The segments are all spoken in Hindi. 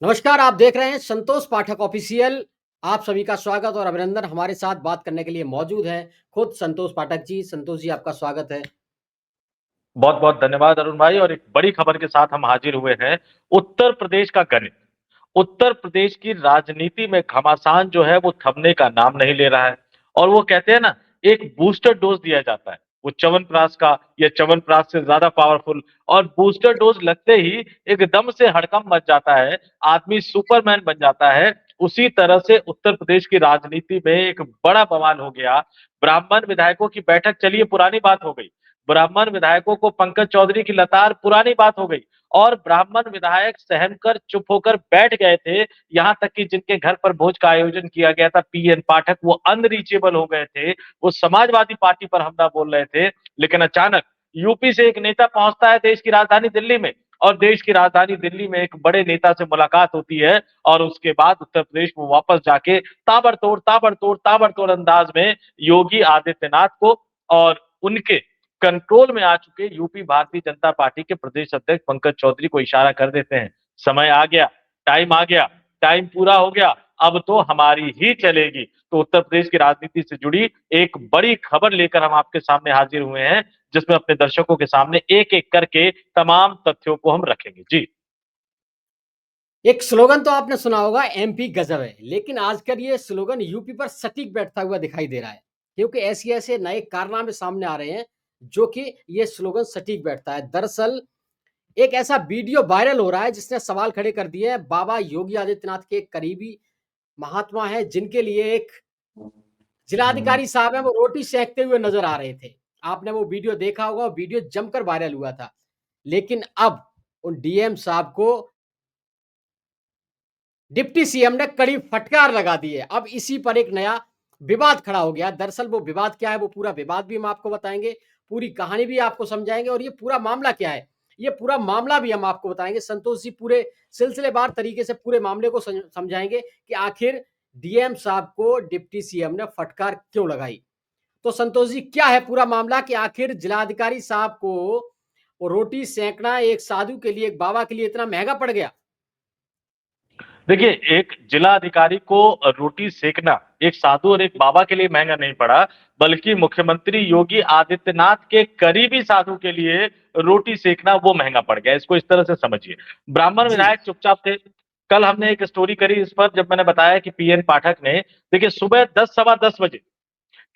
नमस्कार, आप देख रहे हैं संतोष पाठक ऑफिशियल। आप सभी का स्वागत और अभिनंदन। हमारे साथ बात करने के लिए मौजूद हैं खुद संतोष पाठक जी। संतोष जी, आपका स्वागत है। बहुत बहुत धन्यवाद अरुण भाई। और एक बड़ी खबर के साथ हम हाजिर हुए हैं। उत्तर प्रदेश का गणित, उत्तर प्रदेश की राजनीति में घमासान जो है वो थमने का नाम नहीं ले रहा है। और वो कहते हैं ना, एक बूस्टर डोज दिया जाता है, वो च्यवनप्राश का या च्यवनप्राश से ज्यादा पावरफुल। और बूस्टर डोज लगते ही एकदम से हड़कंप मच जाता है, आदमी सुपरमैन बन जाता है। उसी तरह से उत्तर प्रदेश की राजनीति में एक बड़ा बवाल हो गया। ब्राह्मण विधायकों की बैठक, चलिए पुरानी बात हो गई। ब्राह्मण विधायकों को पंकज चौधरी की लतार, पुरानी बात हो गई। और ब्राह्मण विधायक सहम कर चुप होकर बैठ गए थे। यहां तक कि जिनके घर पर भोज का आयोजन किया गया था, पीएन पाठक, वो अनरीचेबल हो गए थे। वो समाजवादी पार्टी पर हमला बोल रहे थे। लेकिन अचानक यूपी से एक नेता पहुंचता है देश की राजधानी दिल्ली में, और देश की राजधानी दिल्ली में एक बड़े नेता से मुलाकात होती है। और उसके बाद उत्तर प्रदेश में वापस जाके ताबड़तोड़ ताबड़तोड़ ताबड़तोड़ अंदाज में योगी आदित्यनाथ को और उनके कंट्रोल में आ चुके यूपी भारतीय जनता पार्टी के प्रदेश अध्यक्ष पंकज चौधरी को इशारा कर देते हैं। समय आ गया, टाइम आ गया, टाइम पूरा हो गया, अब तो हमारी ही चलेगी। तो उत्तर प्रदेश की राजनीति से जुड़ी एक बड़ी खबर लेकर हम आपके सामने हाजिर हुए हैं, जिसमें अपने दर्शकों के सामने एक एक करके तमाम तथ्यों को हम रखेंगे। जी। एक स्लोगन तो आपने सुना होगा, एमपी गजब है, लेकिन आजकल ये स्लोगन यूपी पर सटीक बैठता हुआ दिखाई दे रहा है, क्योंकि ऐसे ऐसे नए कारनामे सामने आ रहे हैं जो कि ये स्लोगन सटीक बैठता है। दरअसल एक ऐसा वीडियो वायरल हो रहा है जिसने सवाल खड़े कर दिए हैं। बाबा योगी आदित्यनाथ के एक करीबी महात्मा हैं, जिनके लिए एक जिलाधिकारी साहब हैं, वो रोटी सेंकते हुए नजर आ रहे थे। आपने वो वीडियो देखा होगा, वो वीडियो जमकर वायरल हुआ था। लेकिन अब उन डीएम साहब को डिप्टी सीएम ने कड़ी फटकार लगा दी है। अब इसी पर एक नया विवाद खड़ा हो गया। दरअसल वो विवाद क्या है, वो पूरा विवाद भी हम आपको बताएंगे, पूरी कहानी भी आपको समझाएंगे, और ये पूरा मामला क्या है, ये पूरा मामला भी हम आपको बताएंगे। संतोष जी पूरे सिलसिलेवार तरीके से पूरे मामले को समझाएंगे कि आखिर डीएम साहब को डिप्टी सीएम ने फटकार क्यों लगाई। तो संतोष जी, क्या है पूरा मामला कि आखिर जिलाधिकारी साहब को वो रोटी सेंकना एक साधु के लिए, एक बाबा के लिए इतना महंगा पड़ गया। देखिए, एक जिला अधिकारी को रोटी सेकना एक साधु और एक बाबा के लिए महंगा नहीं पड़ा, बल्कि मुख्यमंत्री योगी आदित्यनाथ के करीबी साधु के लिए रोटी सेकना वो महंगा पड़ गया। इसको इस तरह से समझिए। ब्राह्मण जी। विधायक चुपचाप थे। कल हमने एक स्टोरी करी इस पर, जब मैंने बताया कि पीएन पाठक ने, देखिए, सुबह 10 सवा 10 बजे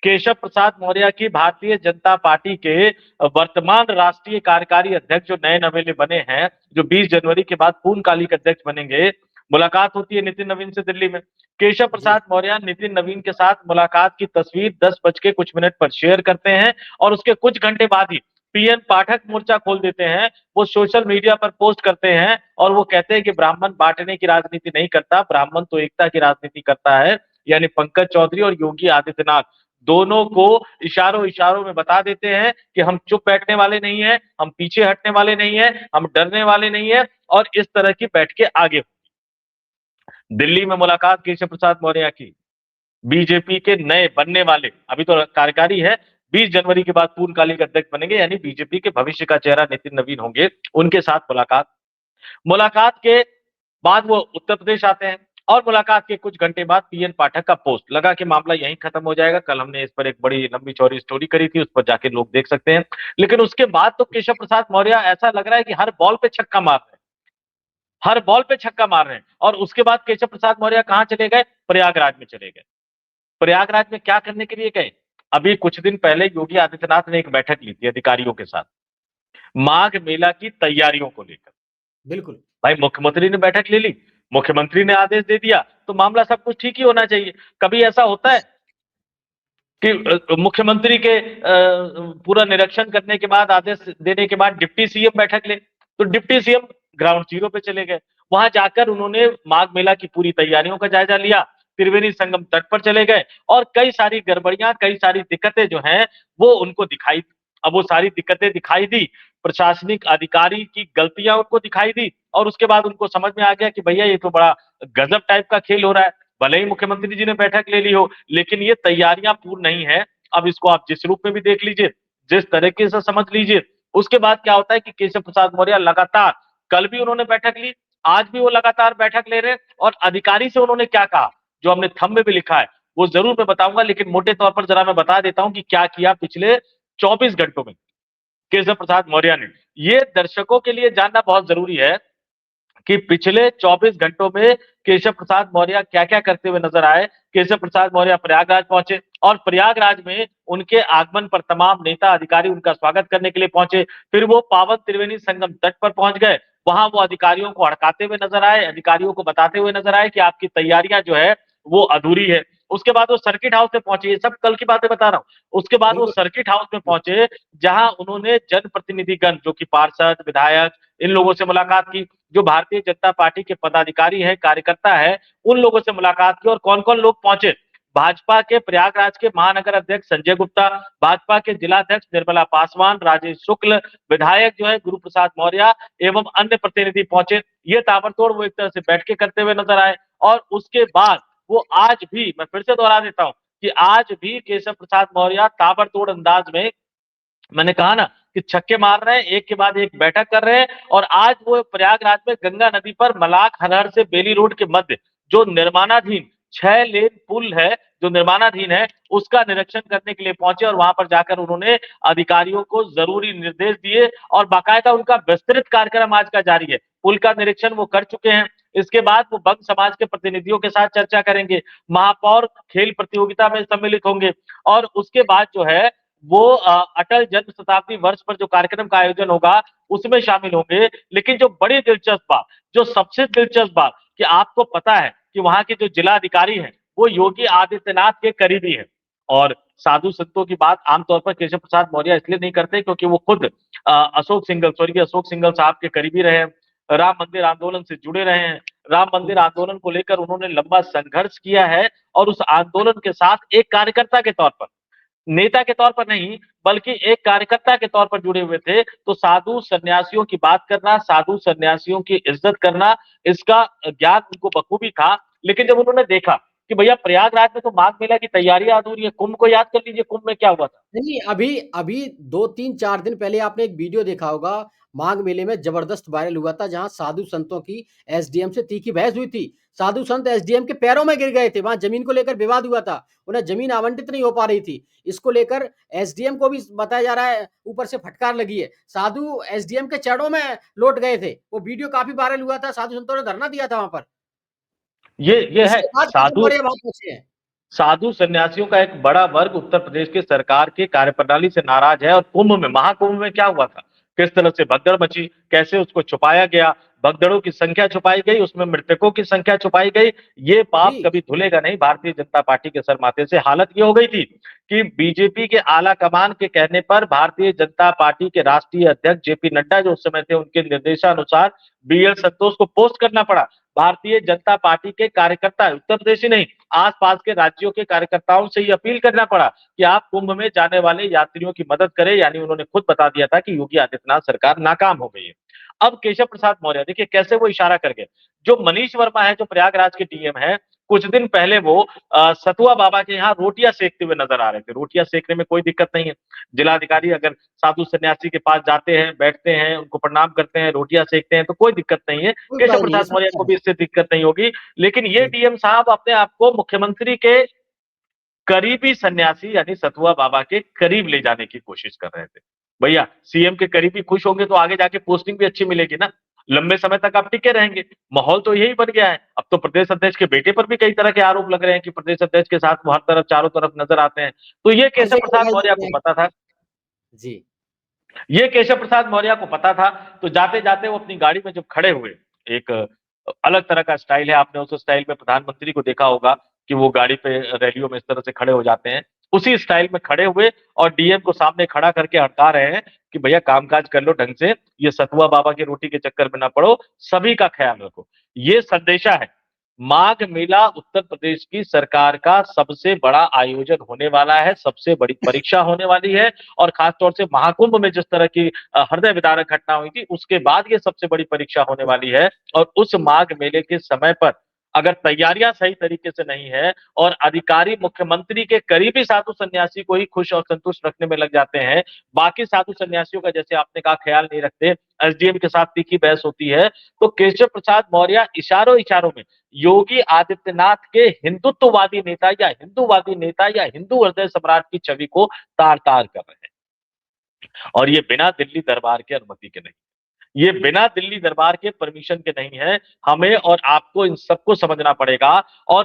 केशव प्रसाद मौर्य की भारतीय जनता पार्टी के वर्तमान राष्ट्रीय कार्यकारी अध्यक्ष जो नए नवेले बने हैं, जो 20 जनवरी के बाद पूर्णकालिक अध्यक्ष बनेंगे, मुलाकात होती है नितिन नवीन से दिल्ली में। केशव जी। प्रसाद मौर्य नितिन नवीन के साथ मुलाकात की तस्वीर 10 बज के कुछ मिनट पर शेयर करते हैं, और उसके कुछ घंटे बाद ही पीएन पाठक मोर्चा खोल देते हैं। वो सोशल मीडिया पर पोस्ट करते हैं और वो कहते हैं कि ब्राह्मण बांटने की राजनीति नहीं करता, ब्राह्मण तो एकता की राजनीति करता है। यानी पंकज चौधरी और योगी आदित्यनाथ दोनों को इशारों इशारों में बता देते हैं कि हम चुप बैठने वाले नहीं है, हम पीछे हटने वाले नहीं है, हम डरने वाले नहीं है। और इस तरह की बैठ के आगे दिल्ली में मुलाकात केशव प्रसाद मौर्य की, बीजेपी के नए बनने वाले, अभी तो कार्यकारी है, 20 जनवरी के बाद पूर्णकालिक अध्यक्ष बनेंगे, यानी बीजेपी के भविष्य का चेहरा नितिन नवीन होंगे, उनके साथ मुलाकात। मुलाकात के बाद वो उत्तर प्रदेश आते हैं, और मुलाकात के कुछ घंटे बाद पीएन पाठक का पोस्ट लगा कि मामला यहीं खत्म हो जाएगा। कल हमने इस पर एक बड़ी लंबी चौड़ी स्टोरी करी थी, उस पर जाके लोग देख सकते हैं। लेकिन उसके बाद तो केशव प्रसाद मौर्य ऐसा लग रहा है कि हर बॉल पे छक्का मार रहे हैं, हर बॉल पे छक्का मार रहे हैं। और उसके बाद केशव प्रसाद मौर्य कहां चले गए? प्रयागराज में चले गए। प्रयागराज में क्या करने के लिए गए? अभी कुछ दिन पहले योगी आदित्यनाथ ने एक बैठक ली थी अधिकारियों के साथ, माघ मेला की तैयारियों को लेकर। बिल्कुल। भाई, मुख्यमंत्री ने बैठक ले ली, मुख्यमंत्री ने आदेश दे दिया, तो मामला सब कुछ ठीक ही होना चाहिए। कभी ऐसा होता है कि मुख्यमंत्री के पूरा निरीक्षण करने के बाद, आदेश देने के बाद डिप्टी सीएम बैठक ले, तो डिप्टी सीएम ग्राउंड जीरो पे चले गए। वहां जाकर उन्होंने माघ मेला की पूरी तैयारियों का जायजा लिया, त्रिवेणी संगम तट पर चले गए, और कई सारी गड़बड़ियां, कई सारी दिक्कतें जो हैं वो उनको दिखाई। अब वो सारी दिक्कतें दिखाई दी, प्रशासनिक अधिकारी की गलतियां उनको दिखाई दी, और उसके बाद उनको समझ में आ गया कि भैया ये तो बड़ा गजब टाइप का खेल हो रहा है। भले ही मुख्यमंत्री जी ने बैठक ले ली हो, लेकिन ये तैयारियां पूर्ण नहीं है। अब इसको आप जिस रूप में भी देख लीजिए, जिस तरीके से समझ लीजिए। उसके बाद क्या होता है कि केशव प्रसाद मौर्य लगातार, कल भी उन्होंने बैठक ली, आज भी वो लगातार बैठक ले रहे हैं। और अधिकारी से उन्होंने क्या कहा, जो हमने थंब में भी लिखा है, वो जरूर मैं बताऊंगा, लेकिन मोटे तौर पर जरा मैं बता देता हूं कि क्या किया पिछले 24 घंटों में केशव प्रसाद मौर्य ने। ये दर्शकों के लिए जानना बहुत जरूरी है कि पिछले 24 घंटों में केशव प्रसाद मौर्य क्या क्या करते हुए नजर आए। केशव प्रसाद मौर्य प्रयागराज पहुंचे और प्रयागराज में उनके आगमन पर तमाम नेता अधिकारी उनका स्वागत करने के लिए पहुंचे। फिर वो पावन त्रिवेणी संगम तट पर पहुंच गए। वहां वो अधिकारियों को हड़काते हुए नजर आए, अधिकारियों को बताते हुए नजर आए कि आपकी तैयारियां जो है वो अधूरी है। उसके बाद वो सर्किट हाउस में पहुंचे, ये सब कल की बातें बता रहा हूं। उसके बाद वो बिल्कुल। सर्किट हाउस में पहुंचे, जहां उन्होंने जनप्रतिनिधिगण जो कि पार्षद, विधायक, इन लोगों से मुलाकात की। जो भारतीय जनता पार्टी के पदाधिकारी है, कार्यकर्ता है, उन लोगों से मुलाकात की। और कौन कौन लोग पहुंचे, भाजपा के प्रयागराज के महानगर अध्यक्ष संजय गुप्ता, भाजपा के जिलाध्यक्ष निर्मला पासवान, राजेश शुक्ल, विधायक जो है गुरु प्रसाद मौर्य एवं अन्य प्रतिनिधि पहुंचे। ये ताबड़तोड़ वो एक तरह से बैठ के करते हुए नजर आए। और उसके बाद वो आज भी, मैं फिर से दोहरा देता हूं कि आज भी केशव प्रसाद मौर्य ताबड़तोड़ अंदाज में, मैंने कहा ना कि छक्के मार रहे हैं, एक के बाद एक बैठक कर रहे हैं। और आज वो प्रयागराज में गंगा नदी पर मलाक हरहर से बेली रोड के मध्य जो निर्माणाधीन 6 लेन पुल है, जो निर्माणाधीन है, उसका निरीक्षण करने के लिए पहुंचे। और वहां पर जाकर उन्होंने अधिकारियों को जरूरी निर्देश दिए और बाकायदा उनका विस्तृत कार्यक्रम आज का जारी है। पुल का निरीक्षण वो कर चुके हैं। इसके बाद वो बंग समाज के प्रतिनिधियों के साथ चर्चा करेंगे, महापौर खेल प्रतियोगिता में सम्मिलित होंगे। और उसके बाद जो है वो अटल जन्म शताब्दी वर्ष पर जो कार्यक्रम का आयोजन होगा उसमें शामिल होंगे। लेकिन जो बड़ी दिलचस्प बात, जो सबसे दिलचस्प बात, कि आपको पता है कि वहां के जो जिला अधिकारी हैं वो योगी आदित्यनाथ के करीबी हैं। और साधु संतों की बात आमतौर पर केशव प्रसाद मौर्य इसलिए नहीं करते क्योंकि वो खुद अशोक सिंघल, स्वर्गीय अशोक सिंघल साहब के करीबी रहे हैं, राम मंदिर आंदोलन से जुड़े रहे हैं। राम मंदिर आंदोलन को लेकर उन्होंने लंबा संघर्ष किया है। और उस आंदोलन के साथ एक कार्यकर्ता के तौर पर, नेता के तौर पर नहीं बल्कि एक कार्यकर्ता के तौर पर जुड़े हुए थे। तो साधु सन्यासियों की बात करना, साधु सन्यासियों की इज्जत करना, इसका ज्ञान उनको बखूबी था। लेकिन जब उन्होंने देखा कि भैया प्रयागराज में तो माघ मेला की तैयारियां अधूरी है, कुंभ को याद कर लीजिए, कुंभ में क्या हुआ था। नहीं, अभी अभी 2-3-4 दिन पहले आपने एक वीडियो देखा होगा, माघ मेले में ज़बरदस्त वायरल हुआ था, जहाँ साधु संतों की एसडीएम से तीखी बहस हुई थी। साधु संत एसडीएम के पैरों में गिर गए थे, वहाँ ज़मीन को लेकर विवाद हुआ था, उन्हें ज़मीन आवंटित नहीं हो पा रही थी। इसको लेकर एसडीएम को भी बताया जा रहा है, ऊपर से फटकार लगी है। साधु एसडीएम के चरणों में लौट गए थे, वो वीडियो काफ़ी वायरल हुआ था, साधु संतों ने धरना दिया था वहाँ पर। ये है इसके बाद केशव साधु मौर्य वहाँ पहुँचे हैं। साधु सन्यासियों का एक बड़ा वर्ग उत्तर प्रदेश की सरकार के कार्यप्रणाली से नाराज है। और कुंभ में, महाकुंभ में क्या हुआ था, किस तरह से भगदड़ मची, कैसे उसको छुपाया गया, भगदड़ों की संख्या छुपाई गई, उसमें मृतकों की संख्या छुपाई गई। ये पाप जी, कभी धुलेगा नहीं भारतीय जनता पार्टी के सर माथे से। हालत ये हो गई थी कि बीजेपी के आला कमान के कहने पर भारतीय जनता पार्टी के राष्ट्रीय अध्यक्ष जेपी नड्डा जो उस समय थे, उनके निर्देशानुसार बीएल संतोष को पोस्ट करना पड़ा। भारतीय जनता पार्टी के कार्यकर्ता, उत्तर प्रदेश ही नहीं, आसपास के राज्यों के कार्यकर्ताओं से ये अपील करना पड़ा कि आप कुंभ में जाने वाले यात्रियों की मदद करें। यानी उन्होंने खुद बता दिया था कि योगी आदित्यनाथ सरकार नाकाम हो गई है। अब केशव प्रसाद मौर्य देखिए कैसे वो इशारा कर गए। जो मनीष वर्मा है, जो प्रयागराज के डीएम है, कुछ दिन पहले वो सतुआ बाबा के यहाँ रोटियां सेकते हुए नजर आ रहे थे। रोटियां सेकने में कोई दिक्कत नहीं है, जिलाधिकारी अगर साधु सन्यासी के पास जाते हैं, बैठते हैं, उनको प्रणाम करते हैं, रोटियां सेकते हैं तो कोई दिक्कत नहीं है। कोई केशव बुराई नहीं है, प्रसाद मौर्य सच्चा को है। भी इससे दिक्कत नहीं होगी। लेकिन ये जी। डीएम साहब अपने आप को मुख्यमंत्री के करीबी सन्यासी यानी सतुआ बाबा के करीब ले जाने की कोशिश कर रहे थे। भैया सीएम के करीबी खुश होंगे तो आगे जाके पोस्टिंग भी अच्छी मिलेगी ना, लंबे समय तक आप टिके रहेंगे। माहौल तो यही बन गया है। अब तो प्रदेश अध्यक्ष के बेटे पर भी कई तरह के आरोप लग रहे हैं कि प्रदेश अध्यक्ष के साथ वो हर तरफ, चारों तरफ नजर आते हैं। तो ये हर केशव जगह प्रसाद दिखाई मौर्य देते को हैं। पता था। जी। ये केशव प्रसाद मौर्य को पता था। तो जाते जाते वो अपनी गाड़ी में जब खड़े हुए, एक अलग तरह का स्टाइल है, आपने उस स्टाइल में प्रधानमंत्री को देखा होगा कि वो गाड़ी पे रैलियों में इस तरह से खड़े हो जाते हैं। उसी स्टाइल में खड़े हुए और डीएम को सामने खड़ा करके हड़का रहे हैं कि भैया कामकाज कर लो ढंग से, ये सतुआ बाबा की रोटी के चक्कर में ना पड़ो, सभी का ख्याल रखो। ये संदेशा है। माघ मेला उत्तर प्रदेश की सरकार का सबसे बड़ा आयोजन होने वाला है, सबसे बड़ी परीक्षा होने वाली है। और खासतौर से महाकुंभ में जिस तरह की हृदय विदारक घटना हुई थी, उसके बाद ये सबसे बड़ी परीक्षा होने वाली है। और उस माघ मेले के समय पर अगर तैयारियां सही तरीके से नहीं है और अधिकारी मुख्यमंत्री के करीबी साधु सन्यासी को ही खुश और संतुष्ट रखने में लग जाते हैं, बाकी साधु सन्यासियों का जैसे आपने कहा ख्याल नहीं रखते, एसडीएम के साथ तीखी बहस होती है, तो केशव प्रसाद मौर्य इशारों इशारों में योगी आदित्यनाथ के हिंदुत्ववादी नेता या हिंदूवादी नेता या हिंदू हृदय सम्राट की छवि को तार तार कर रहे हैं। और ये बिना दिल्ली दरबार के अनुमति के नहीं, ये बिना दिल्ली दरबार के परमिशन के नहीं है। हमें और आपको इन सबको समझना पड़ेगा। और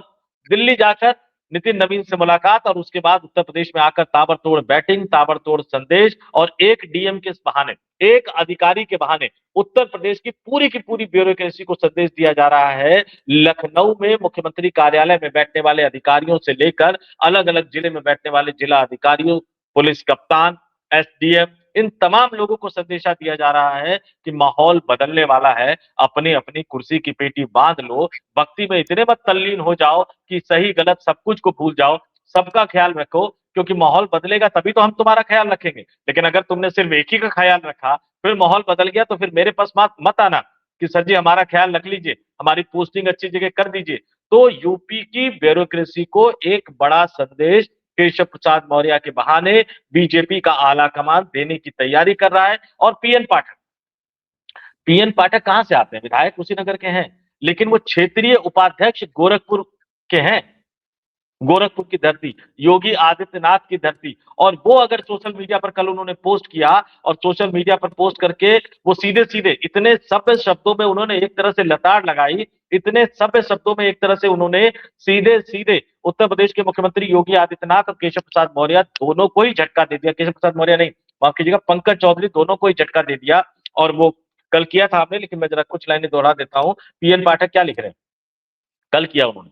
दिल्ली जाकर नितिन नवीन से मुलाकात और उसके बाद उत्तर प्रदेश में आकर ताबड़तोड़ बैटिंग, ताबड़तोड़ संदेश और एक डीएम के बहाने, एक अधिकारी के बहाने उत्तर प्रदेश की पूरी ब्यूरोक्रेसी को संदेश दिया जा रहा है। लखनऊ में मुख्यमंत्री कार्यालय में बैठने वाले अधिकारियों से लेकर अलग अलग जिले में बैठने वाले जिला अधिकारियों, पुलिस कप्तान, एसडीएम, इन तमाम लोगों को संदेशा दिया जा रहा है कि माहौल बदलने वाला है। अपनी अपनी कुर्सी की पेटी बांध लो, भक्ति में इतने मत तल्लीन हो जाओ कि सही गलत सब कुछ को भूल जाओ, सबका ख्याल रखो, क्योंकि माहौल बदलेगा तभी तो हम तुम्हारा ख्याल रखेंगे। लेकिन अगर तुमने सिर्फ एक ही का ख्याल रखा, फिर माहौल बदल गया तो फिर मेरे पास मत आना कि सर जी हमारा ख्याल रख लीजिए, हमारी पोस्टिंग अच्छी जगह कर दीजिए। तो यूपी की ब्यूरोक्रेसी को एक बड़ा संदेश केशव प्रसाद मौर्य के बहाने बीजेपी का आला कमान देने की तैयारी कर रहा है। और पीएन पाठक कहां से आते हैं? विधायक कुशीनगर के हैं, लेकिन वो क्षेत्रीय उपाध्यक्ष गोरखपुर के हैं, गोरखपुर की धरती, योगी आदित्यनाथ की धरती। और वो अगर सोशल मीडिया पर कल उन्होंने पोस्ट किया और सोशल मीडिया पर पोस्ट करके वो सीधे सीधे इतने सभ्य शब्दों में उन्होंने एक तरह से लताड़ लगाई, इतने सभ्य शब्दों में एक तरह से उन्होंने सीधे सीधे उत्तर प्रदेश के मुख्यमंत्री योगी आदित्यनाथ और केशव प्रसाद मौर्य दोनों को ही झटका दे दिया। केशव प्रसाद मौर्य नहीं, माफ कीजिएगा, पंकज चौधरी, दोनों को ही झटका दे दिया। और वो कल किया था आपने, लेकिन मैं जरा कुछ लाइनें दोहरा देता हूं। पीएन पाठक क्या लिख रहे हैं, कल किया उन्होंने।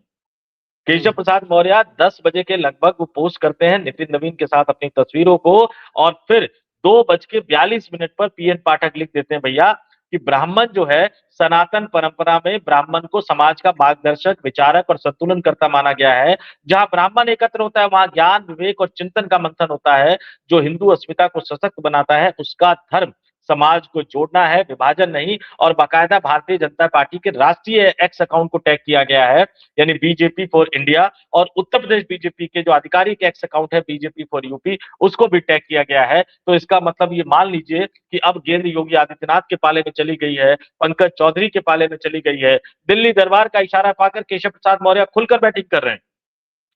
केशव प्रसाद मौर्य 10 बजे के लगभग वो पोस्ट करते हैं नितिन नवीन के साथ अपनी तस्वीरों को, और फिर 2:42 पर पीएन पाठक लिख देते हैं भैया कि ब्राह्मण जो है सनातन परंपरा में ब्राह्मण को समाज का मार्गदर्शक, विचारक और संतुलन करता माना गया है। जहां ब्राह्मण एकत्र होता है वहां ज्ञान, विवेक और चिंतन का मंथन होता है। जो हिंदू अस्मिता को सशक्त बनाता है उसका धर्म समाज को जोड़ना है, विभाजन नहीं। और बाकायदा भारतीय जनता पार्टी के राष्ट्रीय एक्स अकाउंट को टैग किया गया है, यानी बीजेपी फॉर इंडिया। और उत्तर प्रदेश बीजेपी के जो आधिकारिक एक्स अकाउंट है बीजेपी फॉर यूपी, उसको भी टैग किया गया है। तो इसका मतलब ये मान लीजिए कि अब गेंद योगी आदित्यनाथ के पाले में चली गई है, पंकज चौधरी के पाले में चली गई है। दिल्ली दरबार का इशारा पाकर केशव प्रसाद मौर्य खुलकर बैटिंग कर रहे हैं,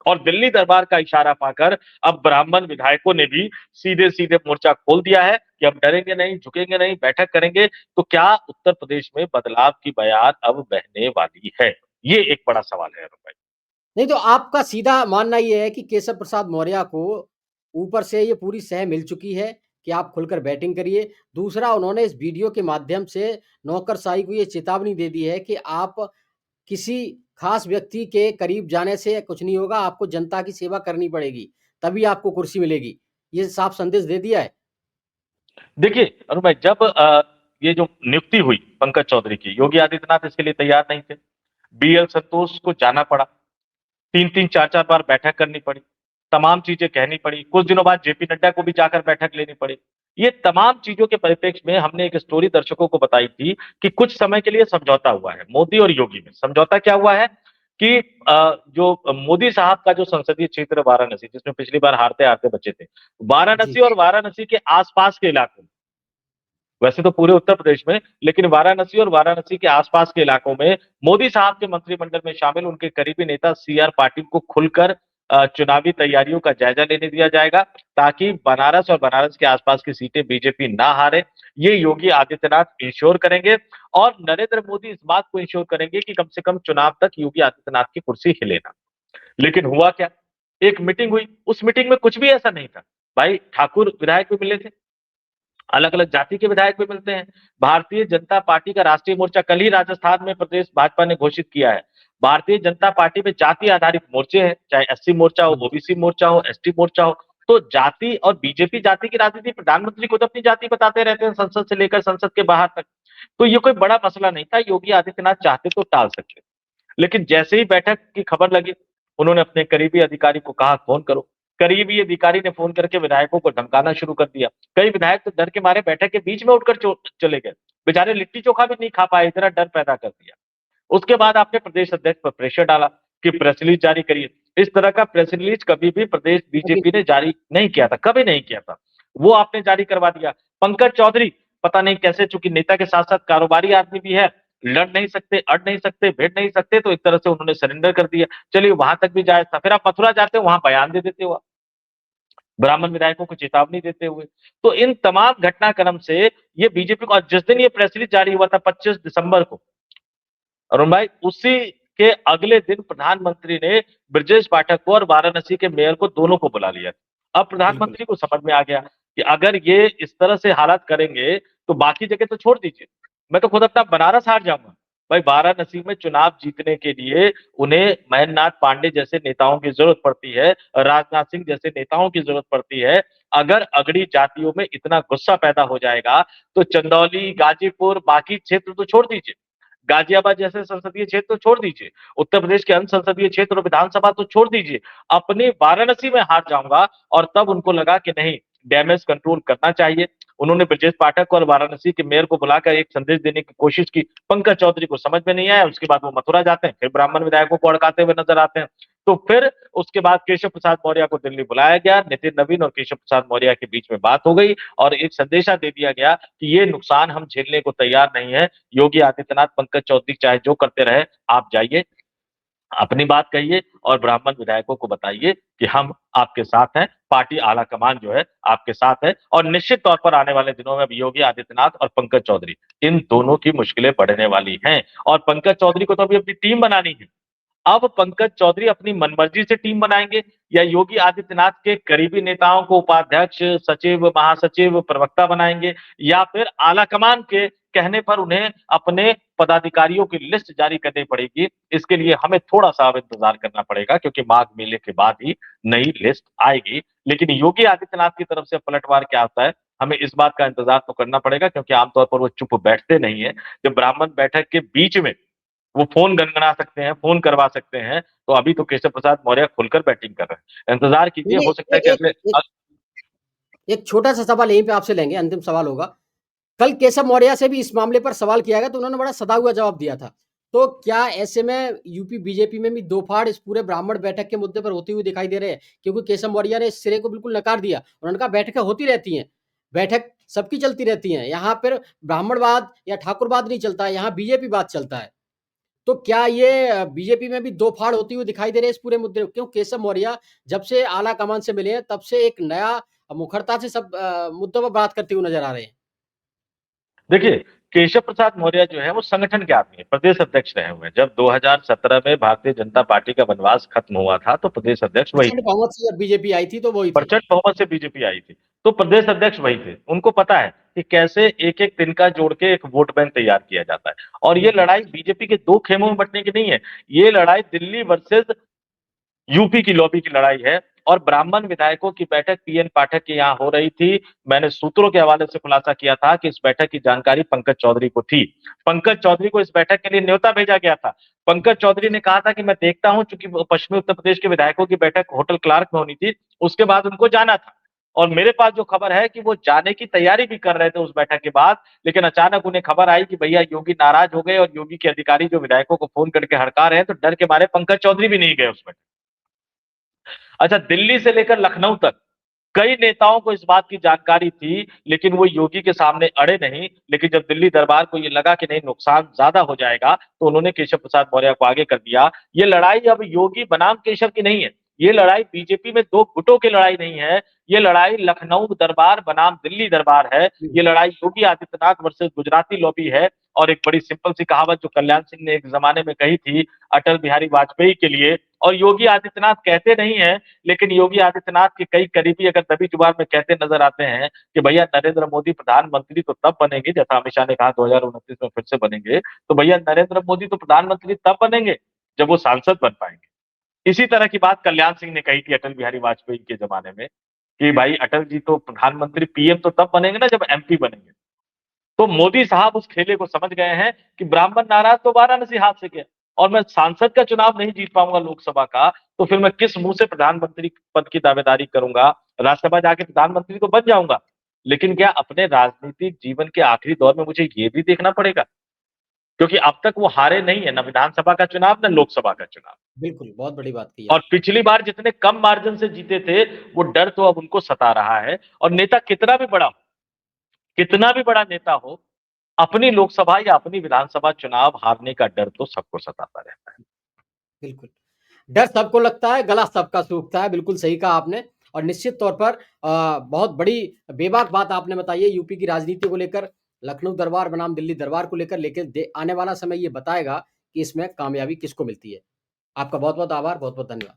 और दिल्ली दरबार का इशारा पाकर अब ब्राह्मण विधायकों ने भी सीधे सीधे मोर्चा खोल दिया है कि अब डरेंगे नहीं, झुकेंगे नहीं, बैठक करेंगे। तो क्या उत्तर प्रदेश में बदलाव की बयार अब बहने वाली है? ये एक बड़ा सवाल है अरुण भाई। नहीं तो आपका सीधा मानना ये है कि केशव प्रसाद मौर्य को ऊपर से ये पूरी सह मिल चुकी है कि आप खुलकर बैटिंग करिए। दूसरा, उन्होंने इस वीडियो के माध्यम से नौकरशाही को ये चेतावनी दे दी है कि आप किसी खास व्यक्ति के करीब जाने से कुछ नहीं होगा, आपको जनता की सेवा करनी पड़ेगी, तभी आपको कुर्सी मिलेगी। ये साफ संदेश दे दिया है। देखिए अरुण भाई, जब ये जो नियुक्ति हुई पंकज चौधरी की, योगी आदित्यनाथ इसके लिए तैयार नहीं थे। बीएल संतोष को जाना पड़ा, 3-3 4-4 बार बैठक करनी पड़ी, तमाम चीजें कहनी पड़ी। कुछ दिनों बाद जेपी नड्डा को भी जाकर बैठक लेनी पड़ी। ये तमाम चीजों के परिप्रेक्ष्य में हमने एक स्टोरी दर्शकों को बताई थी कि कुछ समय के लिए समझौता हुआ है मोदी और योगी में। समझौता क्या हुआ है कि जो मोदी साहब का जो संसदीय क्षेत्र वाराणसी, जिसमें पिछली बार हारते हारते बचे थे, जी। वाराणसी और वाराणसी के आसपास के इलाकों में, वैसे तो पूरे उत्तर प्रदेश में, लेकिन वाराणसी और वाराणसी के आसपास के इलाकों में मोदी साहब के मंत्रिमंडल में शामिल उनके करीबी नेता सीआर पाटिल को खुलकर चुनावी तैयारियों का जायजा लेने दिया जाएगा, ताकि बनारस और बनारस के आसपास की सीटें बीजेपी ना हारे। ये योगी आदित्यनाथ इंश्योर करेंगे, और नरेंद्र मोदी इस बात को इंश्योर करेंगे कि कम से कम चुनाव तक योगी आदित्यनाथ की कुर्सी हिले ना। लेकिन हुआ क्या, एक मीटिंग हुई, उस मीटिंग में कुछ भी ऐसा नहीं था भाई। ठाकुर विधायक भी मिले थे, अलग अलग जाति के विधायक भी मिलते हैं। भारतीय जनता पार्टी का राष्ट्रीय मोर्चा कल ही राजस्थान में प्रदेश भाजपा ने घोषित किया है। भारतीय जनता पार्टी में जाति आधारित मोर्चे हैं, चाहे एससी मोर्चा हो, ओबीसी मोर्चा हो, एसटी मोर्चा हो। तो जाति और बीजेपी जाति की राजनीति, प्रधानमंत्री खुद अपनी जाति बताते रहते हैं संसद से लेकर संसद के बाहर तक। तो ये कोई बड़ा मसला नहीं था, योगी आदित्यनाथ चाहते तो टाल सकते। लेकिन जैसे ही बैठक की खबर लगी, उन्होंने अपने करीबी अधिकारी को कहा फोन करो। करीबी अधिकारी ने फोन करके विधायकों को धमकाना शुरू कर दिया। कई विधायक तो डर के मारे बैठक के बीच में उठकर चले गए, बेचारे लिट्टी चोखा भी नहीं खा पाए, इतना डर पैदा कर दिया। उसके बाद आपने प्रदेश अध्यक्ष पर प्रेशर डाला कि प्रेस रिलीज जारी करिए। इस तरह का प्रेस रिलीज कभी भी प्रदेश अभी बीजेपी ने जारी नहीं किया था, कभी नहीं किया था। वो आपने जारी करवा दिया। पंकज चौधरी पता नहीं कैसे, चूंकि नेता के साथ साथ कारोबारी आदमी भी है, लड़ नहीं सकते, अड़ नहीं सकते, भिड़ नहीं सकते, तो एक तरह से उन्होंने सरेंडर कर दिया। चलिए वहां तक भी जायज था। फिर आप मथुरा जाते हो, वहां बयान दे देते हो, ब्राह्मण विधायकों को चेतावनी देते हुए। तो इन तमाम घटनाक्रम से ये बीजेपी को, और जिस दिन ये प्रेस रिलीज जारी हुआ था 25 दिसंबर को, अरुण भाई, उसी के अगले दिन प्रधानमंत्री ने ब्रजेश पाठक को और वाराणसी के मेयर को, दोनों को बुला लिया। अब बिल्कुल, प्रधानमंत्री को समझ में आ गया कि अगर ये इस तरह से हालात करेंगे तो बाकी जगह तो छोड़ दीजिए, मैं तो खुद अपना बनारस हार जाऊंगा। भाई वाराणसी में चुनाव जीतने के लिए उन्हें महेंद्र नाथ पांडे जैसे नेताओं की जरूरत पड़ती है, राजनाथ सिंह जैसे नेताओं की जरूरत पड़ती है। अगर अगड़ी जातियों में इतना गुस्सा पैदा हो जाएगा तो चंदौली, गाजीपुर, बाकी क्षेत्र तो छोड़ दीजिए, गाजियाबाद जैसे संसदीय क्षेत्र तो छोड़ दीजिए, उत्तर प्रदेश के अन्य संसदीय क्षेत्र और विधानसभा तो छोड़ दीजिए, अपनी वाराणसी में हार जाऊंगा। और तब उनको लगा कि नहीं, डैमेज कंट्रोल करना चाहिए। उन्होंने ब्रजेश पाठक और वाराणसी के मेयर को बुलाकर एक संदेश देने की कोशिश की। पंकज चौधरी को समझ में नहीं आया। उसके बाद वो मथुरा जाते हैं, फिर ब्राह्मण विधायकों को अड़काते हुए नजर आते हैं। तो फिर उसके बाद केशव प्रसाद मौर्य को दिल्ली बुलाया गया। नितिन नवीन और केशव प्रसाद मौर्य के बीच में बात हो गई और एक संदेशा दे दिया गया कि ये नुकसान हम झेलने को तैयार नहीं है। योगी आदित्यनाथ, पंकज चौधरी चाहे जो करते रहे, आप जाइए, अपनी बात कहिए और ब्राह्मण विधायकों को बताइए कि हम आपके साथ हैं, पार्टी आला कमान जो है आपके साथ है। और निश्चित तौर पर आने वाले दिनों में योगी आदित्यनाथ और पंकज चौधरी, इन दोनों की मुश्किलें बढ़ने वाली हैं। और पंकज चौधरी को तो अभी अपनी टीम बनानी है। अब पंकज चौधरी अपनी मनमर्जी से टीम बनाएंगे या योगी आदित्यनाथ के करीबी नेताओं को उपाध्यक्ष, सचिव, महासचिव, प्रवक्ता बनाएंगे, या फिर आलाकमान के कहने पर उन्हें अपने पदाधिकारियों की लिस्ट जारी करनी पड़ेगी। इसके लिए हमें थोड़ा सा अब इंतजार करना पड़ेगा, क्योंकि माघ मेले के बाद ही नई लिस्ट आएगी। लेकिन योगी आदित्यनाथ की तरफ से पलटवार क्या आता है, हमें इस बात का इंतजार तो करना पड़ेगा, क्योंकि आमतौर पर वो चुप बैठते नहीं है। जब ब्राह्मण बैठक के बीच में वो फोन गनगना सकते हैं, फोन करवा सकते हैं, तो अभी तो केशव प्रसाद मौर्य खुलकर बैटिंग कर रहे हैं। इंतजार कीजिए, नहीं, हो सकता है कि अगले एक छोटा-सा सवाल यहीं पे आपसे लेंगे, अंतिम सवाल होगा। कल केशव मौर्य से भी इस मामले पर सवाल किया गया तो उन्होंने बड़ा सधा हुआ जवाब दिया था। तो क्या ऐसे में यूपी बीजेपी में भी दो फाड़ इस पूरे ब्राह्मण बैठक के मुद्दे पर होती हुई दिखाई दे रहे हैं? क्योंकि केशव मौर्य ने इस सिरे को बिल्कुल नकार दिया। उन्होंने कहा बैठकें होती रहती हैं, बैठक सबकी चलती रहती हैं। यहाँ पर ब्राह्मणवाद या ठाकुरवाद नहीं चलता है, यहाँ बीजेपीवाद चलता है। तो क्या ये बीजेपी में भी दो फाड़ होती हुई दिखाई दे रहे हैं इस पूरे मुद्दे, क्यों केशव मौर्य जब से आला कमान से मिले हैं तब से एक नया मुखरता से सब मुद्दों पर बात करते हुए नजर आ रहे हैं। देखिए, केशव प्रसाद मौर्य जो है वो संगठन के आदमी है, प्रदेश अध्यक्ष रहे हुए हैं। जब 2017 में भारतीय जनता पार्टी का वनवास खत्म हुआ था तो प्रदेश अध्यक्ष वही प्रचंड थे। बहुमत से जब बीजेपी आई थी तो वही थे। प्रचंड बहुमत से बीजेपी आई थी, तो प्रदेश अध्यक्ष वही थे। उनको पता है कि कैसे एक एक तिनका जोड़ के एक वोट बैंक तैयार किया जाता है। और ये बिल्कुल। लड़ाई बीजेपी के दो खेमों में बंटने की नहीं है, ये लड़ाई दिल्ली वर्सेस यूपी की लॉबी की लड़ाई है। और ब्राह्मण विधायकों की बैठक पीएन पाठक के यहाँ हो रही थी। मैंने सूत्रों के हवाले से खुलासा किया था कि इस बैठक की जानकारी पंकज चौधरी को थी। पंकज चौधरी को इस बैठक के लिए न्योता भेजा गया था। पंकज चौधरी ने कहा था कि मैं देखता हूं, चूंकि पश्चिमी उत्तर प्रदेश के विधायकों की बैठक होटल क्लार्क में होनी थी, उसके बाद उनको जाना था। और मेरे पास जो खबर है कि वो जाने की तैयारी भी कर रहे थे उस बैठक के बाद, लेकिन अचानक उन्हें खबर आई कि भैया योगी नाराज हो गए और योगी के अधिकारी जो विधायकों को फोन करके हड़का रहे हैं, तो डर के मारे पंकज चौधरी भी नहीं गए उस बैठक। अच्छा, दिल्ली से लेकर लखनऊ तक कई नेताओं को इस बात की जानकारी थी, लेकिन वो योगी के सामने अड़े नहीं। लेकिन जब दिल्ली दरबार को ये लगा कि नहीं, नुकसान ज्यादा हो जाएगा, तो उन्होंने केशव प्रसाद मौर्य को आगे कर दिया। ये लड़ाई अब योगी बनाम केशव की नहीं है, ये लड़ाई बीजेपी में दो गुटों की लड़ाई नहीं है, ये लड़ाई लखनऊ दरबार बनाम दिल्ली दरबार है। ये लड़ाई योगी आदित्यनाथ वर्सेस गुजराती लॉबी है। और एक बड़ी सिंपल सी कहावत जो कल्याण सिंह ने एक जमाने में कही थी अटल बिहारी वाजपेयी के लिए, और योगी आदित्यनाथ कहते नहीं है, लेकिन योगी आदित्यनाथ के कई करीबी अगर दबी जुबान में कहते नजर आते हैं कि भैया नरेंद्र मोदी प्रधानमंत्री तो तब बनेंगे, जैसा अमित शाह ने कहा 2029 में फिर से बनेंगे, तो भैया नरेंद्र मोदी तो प्रधानमंत्री तब बनेंगे जब वो सांसद बन पाएंगे। इसी तरह की बात कल्याण सिंह ने कही थी अटल बिहारी वाजपेयी के जमाने में कि भाई अटल जी तो प्रधानमंत्री, पीएम तो तब बनेंगे ना जब एमपी बनेंगे। तो मोदी साहब उस खेले को समझ गए हैं कि ब्राह्मण नाराज तो वाराणसी हाथ से गया, और मैं सांसद का चुनाव नहीं जीत पाऊंगा लोकसभा का, तो फिर मैं किस मुंह से प्रधानमंत्री पद की दावेदारी करूंगा। राज्यसभा जाके प्रधानमंत्री तो बन जाऊंगा, लेकिन क्या अपने राजनीतिक जीवन के आखिरी दौर में मुझे ये भी देखना पड़ेगा, क्योंकि अब तक वो हारे नहीं है, ना विधानसभा का चुनाव, ना लोकसभा का चुनाव। बिल्कुल, बहुत बड़ी बात की और आप। पिछली बार जितने कम मार्जिन से जीते थे, वो डर तो अब उनको सता रहा है। और नेता कितना भी बड़ा हो, कितना भी बड़ा नेता हो, अपनी लोकसभा या अपनी विधानसभा चुनाव हारने का डर तो सबको सताता रहता है। बिल्कुल। डर सबको लगता है, गला सबका सूखता है, बिल्कुल सही कहा आपने। और निश्चित तौर पर बहुत बड़ी बेबाक बात आपने बताई है यूपी की राजनीति को लेकर, लखनऊ दरबार बनाम दिल्ली दरबार को लेकर, लेकिन आने वाला समय ये बताएगा कि इसमें कामयाबी किसको मिलती है। आपका बहुत-बहुत आभार, बहुत-बहुत धन्यवाद।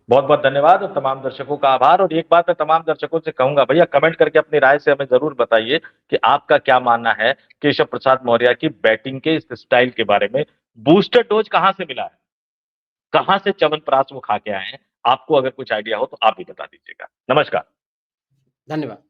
बहुत बहुत धन्यवाद और तमाम दर्शकों का आभार। और एक बात मैं तमाम दर्शकों से कहूंगा, भैया कमेंट करके अपनी राय से हमें जरूर बताइए कि आपका क्या मानना है केशव प्रसाद मौर्य की बैटिंग के इस स्टाइल के बारे में। बूस्टर डोज कहां से मिला है, कहां से च्यवनप्राश वो खा के आए हैं? आपको अगर कुछ आइडिया हो तो आप भी बता दीजिएगा। नमस्कार। धन्यवाद।